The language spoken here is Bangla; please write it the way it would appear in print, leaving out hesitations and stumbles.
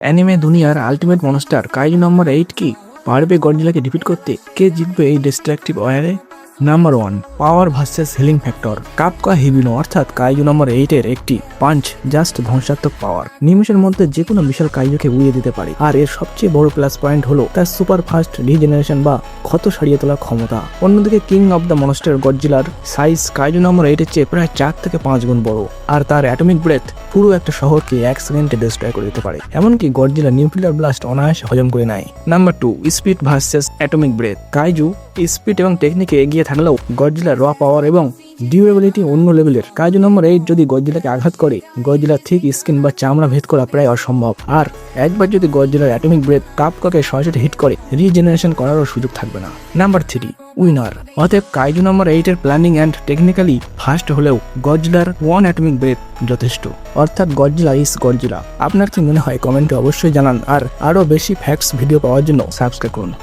অ্যানিমে দুনিয়ার আলটিমেট মনস্টার কাইজু নম্বর 8 কি পারবে গডজিলাকে ডিফিট করতে? কে জিতবে এই ডিস্ট্রাকটিভ ওয়ারে? Number 1, power versus healing factor. Kafka Hibino অর্থাৎ কাইজু নম্বর 8 এর একটি পাঞ্চ জাস্ট ধ্বংসাত্মক পাওয়ার। নিমিষের মধ্যে যে কোনো বিশাল কাইজুকে উড়িয়ে দিতে পারে, আর এর সবচেয়ে বড় প্লাস পয়েন্ট হলো তার সুপার ফাস্ট রিজেনারেশন বা ক্ষত সারিয়ে তোলার ক্ষমতা। অন্যদিকে কিং অব দ্য মনস্টার গডজিলার সাইজ কাইজু নম্বর 8 এর চেয়ে প্রায় 4 থেকে 5 গুণ বড়, আর তার অ্যাটমিক ব্রেথ পুরো একটা শহরকে 1 সেকেন্ডে ডিস্ট্রয় করে দিতে পারে। এমনকি গডজিলা নিউক্লিয়ার ব্লাস্ট অনায়াসে হজম করে নেয়। Number 2, speed versus atomic breath. Kaiju speed এবং টেকনিকে এগিয়ে থাকলেও গডজিলার র পাওয়ার এবং ডিউরেবিলিটি অন্য লেভেলের। কাইজু নম্বর 8 যদি গডজিলাকে আঘাত করে, গডজিলার থিক স্কিন বা চামড়া ভেদ করা প্রায় অসম্ভব। আর একবার যদি গডজিলার অ্যাটমিক ব্রেথ কাপকাকে সরাসরি হিট করে, রিজেনারেশন করারও সুযোগ থাকবে না। Number 3, winner. অতএব কাইজু নম্বর 8 এর প্ল্যানিং অ্যান্ড টেকনিক্যালি ফাস্ট হলেও গডজিলার 1 অ্যাটমিক ব্রেথ যথেষ্ট। অর্থাৎ গডজিলা ইজ গডজিলা। আপনার কি মনে হয় কমেন্টে অবশ্যই জানান, আর আরও বেশি ফ্যাক্টস ভিডিও পাওয়ার জন্য সাবস্ক্রাইব করুন।